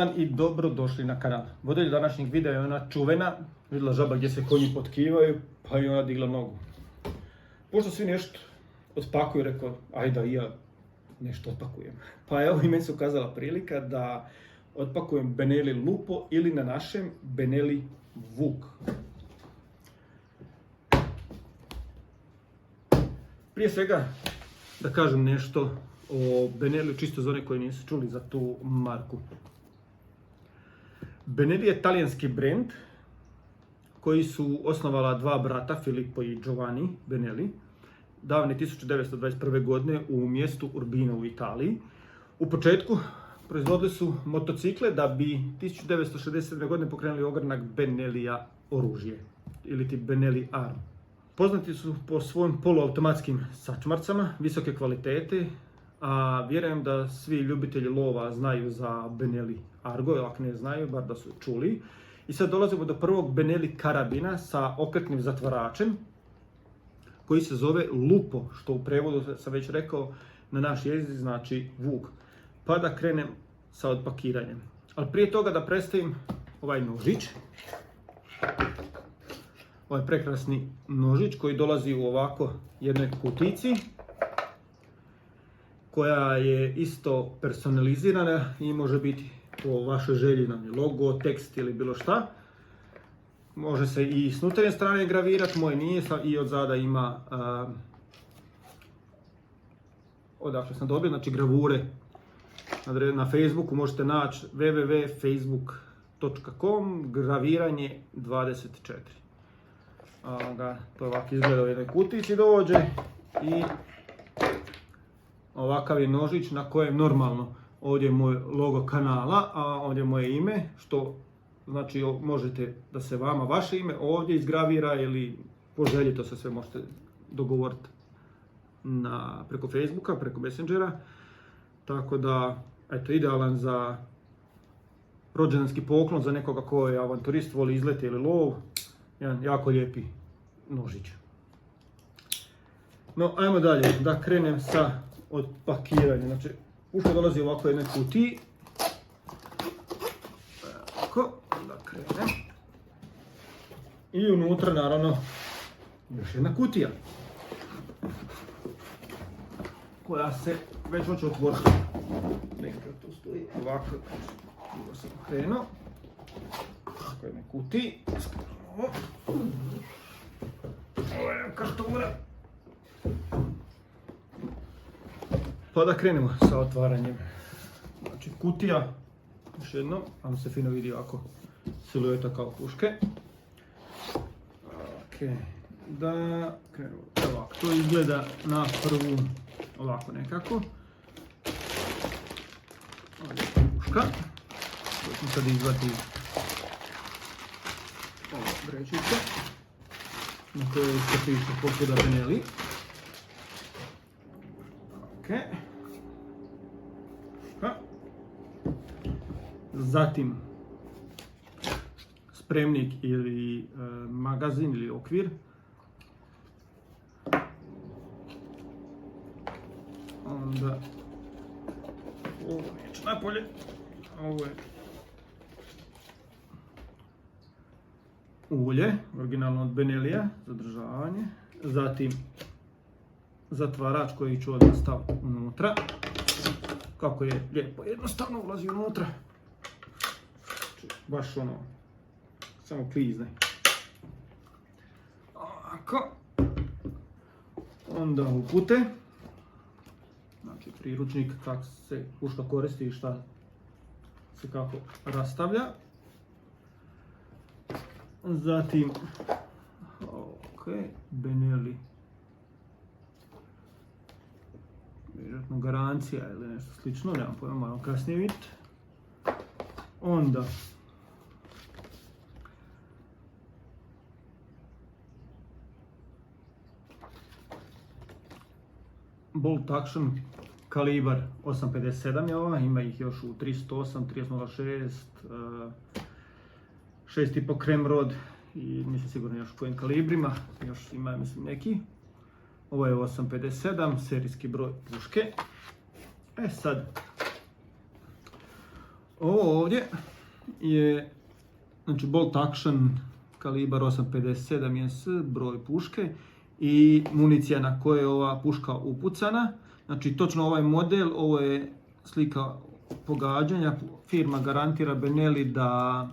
dan i dobro došli na kanal. Voditelj današnjeg videa je ona čuvena, vidjela žaba gdje se konji potkivaju, pa i ona digla nogu. Pošto svi nešto otpakuju, rekao, ajde i ja nešto otpakujem. Pa evo i meni se ukazala prilika da otpakujem Benelli Lupo ili na našem Benelli Vuk. Prije svega da kažem nešto o Benelliju, čisto za one koji nisu čuli za tu marku. Benelli je talijanski brend koji su osnovala dva brata, Filippo i Giovanni Benelli, davne 1921. godine u mjestu Urbino u Italiji. U početku proizvodili su motocikle da bi 1967. godine pokrenuli ogranak Benellija oružje, ili ti Benelli Arm. Poznati su po svojim poluautomatskim sačmarcama, visoke kvalitete, a vjerujem da svi ljubitelji lova znaju za Benelli Argo, ako ne znaju, bar da su čuli. I sad dolazimo do prvog Benelli karabina sa okretnim zatvaračem, koji se zove Lupo, što u prevodu sam već rekao na naš jezik znači vuk. Pa da krenem sa otpakiranjem. Ali prije toga da predstavim ovaj nožić. Ovaj prekrasni nožić koji dolazi u ovako jednoj kutici, koja je isto personalizirana i može biti po vašoj želji, logo, tekst ili bilo šta. Može se i s unutarnje strane gravirati, moj nije, i od zada ima, odakle sam dobio, znači gravure. Na Facebooku možete naći www.facebook.com graviranje 24. To ovako izgleda u jednoj kutici dođe i ovakav je nožić na kojem normalno ovdje je moj logo kanala, a ovdje je moje ime, što znači možete da se vama vaše ime ovdje izgravira ili po želji, to se sve možete dogovoriti preko Facebooka, preko Messengera. Tako da, eto, idealan za rođendanski poklon za nekoga ko je avanturist, voli izlete ili lov. Jedan jako lijepi nožić. No, ajmo dalje, da krenem sa otpakiranjem. Znači, ušlo dolazi ovako jednoj kutiji. Tako, da krenem. I unutra, naravno, još jedna kutija. Koja se već hoće otvoriti. Nekako tu stoji ovako. Dobro sam krenuo. Ovako jednoj kutiji. Ovo je kartura. Pa da krenemo sa otvaranjem. Znači kutija, još jedno, vam se fino vidi ovako silueta kao puške. Da krenemo ovako, to izgleda na prvu ovako nekako. Ovdje je puška, to ćemo sad izvati ovo vrećice, na kojoj se piše posuda Benelli. Zatim spremnik ili magazin ili okvir. Onda ovo neće napolje. Ovo je ulje, originalno od Benellija, zadržavanje. Zatim zatvarač koji ću odmah staviti unutra. Kako je lijepo, jednostavno ulazi unutra. Baš ono, samo klizne. Ovako. Onda upute. Znači priručnik kako se puška koristi i šta se kako rastavlja. Zatim, Benelli. Vjerojatno garancija ili nešto slično, nemam pojma, malo kasnije vidjeti. Onda Bolt Action kalibar 857 je ova, ima ih još u 308, 306, 6,5 Kremrod i nisam sigurno još u kojim kalibrima, još ima mislim neki. Ovo je 857, serijski broj puške. Sad, Ovo ovdje je, znači, bolt action kalibar 857 S, broj puške i municija na koje je ova puška upucana. Znači, točno ovaj model, ovo je slika pogađanja. Firma garantira Benelli da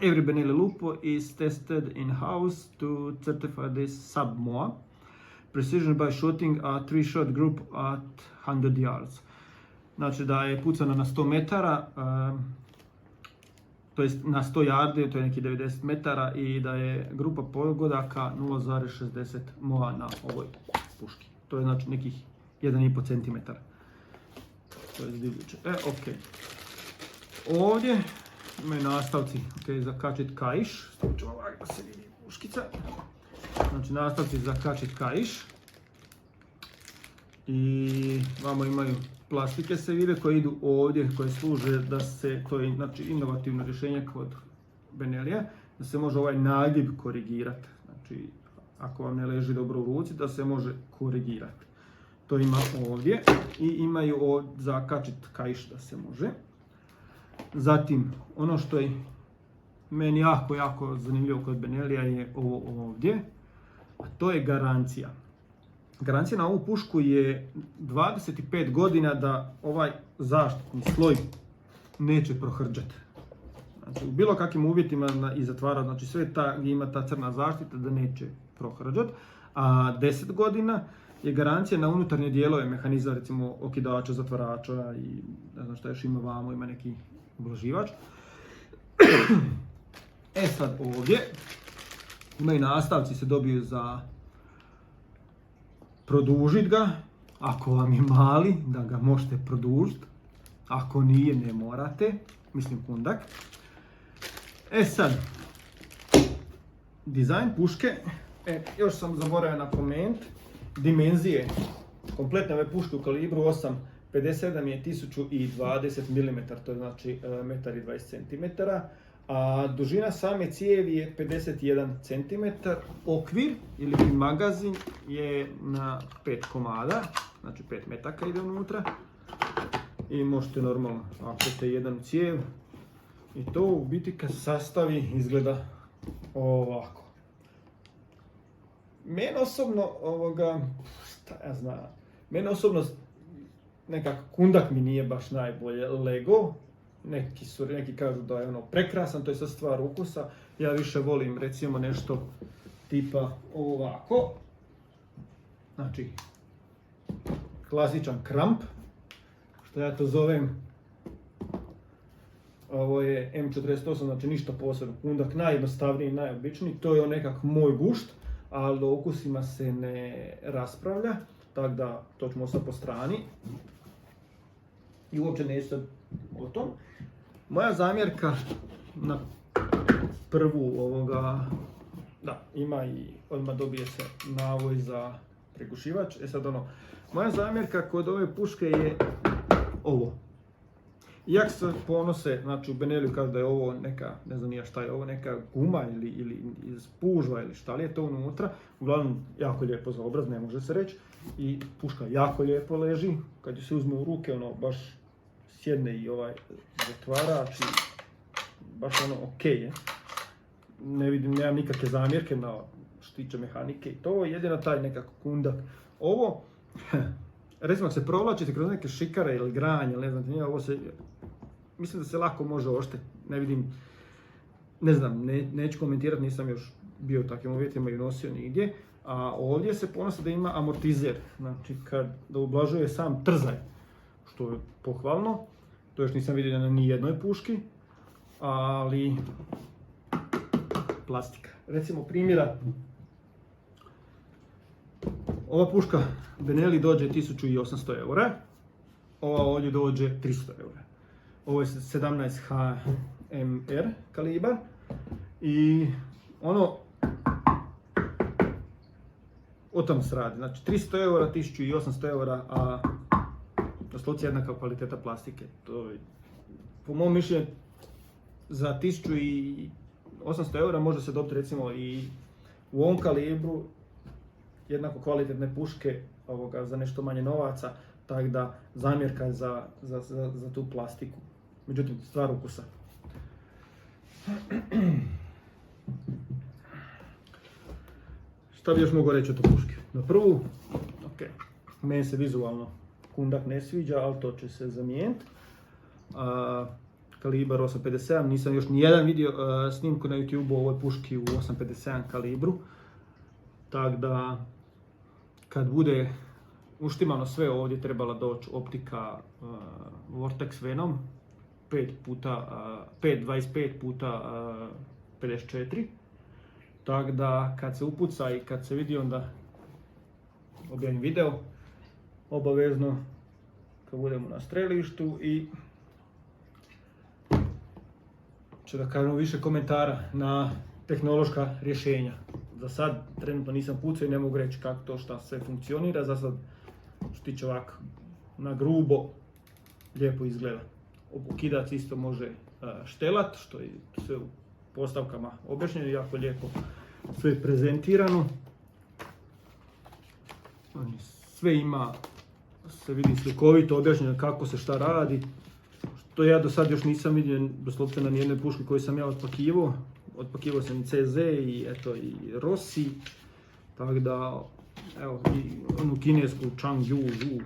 every Benelli lupo is tested in-house to certify this sub-MOA. Precision by shooting a 3-shot group at 100 yards. Znači da je pucano na 100 metara, to jest na 100 yardi, to je neki 90 metara, i da je grupa pogodaka 0,60 MOA na ovoj puški. To je znači nekih 1,5 cm. To je zdivljuće. Ok. Ovdje imaju nastavci, za kačit kaiš. Stavit ovak da se vidi puškica. Znači nastavci za kačit kaiš. I vamo imaju plastike se vide koje idu ovdje, koje služe da se, to je znači inovativno rješenje kod Benellija, da se može ovaj nagib korigirati. Znači ako vam ne leži dobro u ruci, da se može korigirati. To ima ovdje i imaju za kačit kaiš da se može. Zatim, ono što je meni jako zanimljivo kod Benellija je ovo ovdje, a to je garancija. Garancija na ovu pušku je 25 godina da ovaj zaštitni sloj neće prohrđati. Znači, u bilo kakvim uvjetima i zatvara, znači sve ima ta crna zaštita da neće prohrđati. A 10 godina je garancija na unutarnje dijelove mehanizma, recimo okidača, zatvarača i ne znam šta još ima vamo, ima neki ublaživač. Sad ovdje imaju nastavci, se dobiju za produžiti ga, ako vam je mali, da ga možete produžiti, ako nije, ne morate, mislim kundak. Sad, dizajn puške, još sam zaboravio napomenuti, dimenzije kompletne ove puške u kalibru 8.57 je 1020 mm, to je znači 1,20 cm, a dužina same cijevi je 51 cm, okvir ili magazin je na 5 komada, znači 5 metaka ide unutra i možete normalno, ako ste jedan cijev, i to u biti kad sastavi izgleda ovako. Meni osobno meni osobno nekako kundak mi nije baš najbolje Lego. Neki kažu da je ono prekrasan, to je sad stvar ukusa. Ja više volim recimo nešto tipa ovako. Znači, klasičan kramp, što ja to zovem. Ovo je M48, znači ništa posebno. Kundak najjednostavniji, najobičniji. To je nekak moj gušt, ali o ukusima se ne raspravlja. Tako da, to ćemo sad po strani. I uopće neću o tom. Moja zamjerka na prvu ima i odmah dobije se navoj za prigušivač. Moja zamjerka kod ove puške je ovo. Jak se ponose, znači u Benelliju kažu da je ovo neka, ne znam nija šta je ovo, neka guma ili spužva ili šta li je to unutra. Uglavnom, jako lijepo za obraz, ne može se reći. I puška jako lijepo leži, kad ju se uzme u ruke, baš sjedne i ovaj zatvarač i baš ok je. Nemam nikakve zamjerke na što tiče mehanike i to, jedino taj nekako kundak. Ovo, recimo ako se provlačite kroz neke šikare ili granje, ne znam, mislim da se lako može oštetiti, ne znam, neću komentirati, nisam još bio u takvim uvjetima i nosio nigdje. A ovdje se ponosi da ima amortizer, znači da ublažuje sam trzaj, što je pohvalno. To još nisam vidio na ni jednoj puški, ali plastika. Recimo primjera, ova puška Benelli dođe 1800 eura, ova ovdje dođe 300 eura. Ovo je 17 HMR kalibar i o tom se radi. Znači 300 eura, 1800 eura, a doslovce jednaka kvaliteta plastike. To je, po mom mišljenju, za 1800 eura može se dobiti recimo i u ovom kalibru jednako kvalitetne puške za nešto manje novaca, tako da zamjerka za tu plastiku. Međutim, stvar ukusa. Šta bi još mogu reći o toj puški? Na prvu, ok, meni se vizualno kundak ne sviđa, ali to će se zamijeniti. Kalibar 8.57, nisam još nijedan vidio snimku na YouTube-u o ovoj puški u 8.57 kalibru. Tako da, kad bude uštimano sve ovdje, trebala doći optika Vortex Venom 5.25 puta 54. Tako da, kad se upuca i kad se vidi, onda objavim video, obavezno, kad budemo na strelištu i će da kažemo više komentara na tehnološka rješenja. Za sad trenutno nisam pucao i ne mogu reći kako to šta sve funkcionira. Za sad što tiče ovako na grubo lijepo izgleda. Okidac isto može štelat, što je sve u postavkama objašnjeno, jako lijepo sve prezentirano. Sve ima, se vidi slikovito objašnjeno kako se šta radi. To ja do sad još nisam vidio doslovce na nijednoj puški koju sam ja otpakivao. Otpakivao sam i CZ i Rossi. Tako da, evo, i onu kinesku Changyu,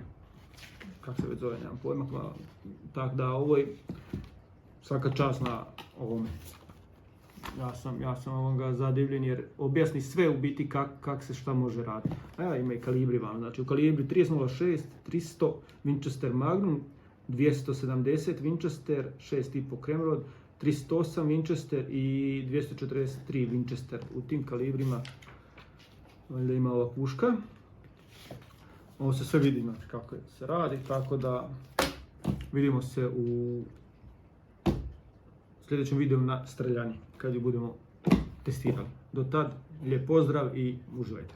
kako se već zove, nemam pojma. Tako da, ovo je svaka čast na ovome. Ja sam ovoga zadivljen jer objasni sve u biti kak se šta može raditi. Evo ima i kalibri vam, znači u kalibri 30.06, 300 Winchester Magnum, 270 Winchester, 6.5 Kremrod, 308 Winchester i 243 Winchester. U tim kalibrima valjda ima ova puška. Ovo se sve vidi, znači kako se radi, tako da vidimo se u sljedećem videu na streljani, kad ju budemo testirali. Do tad, lijep pozdrav i uživajte.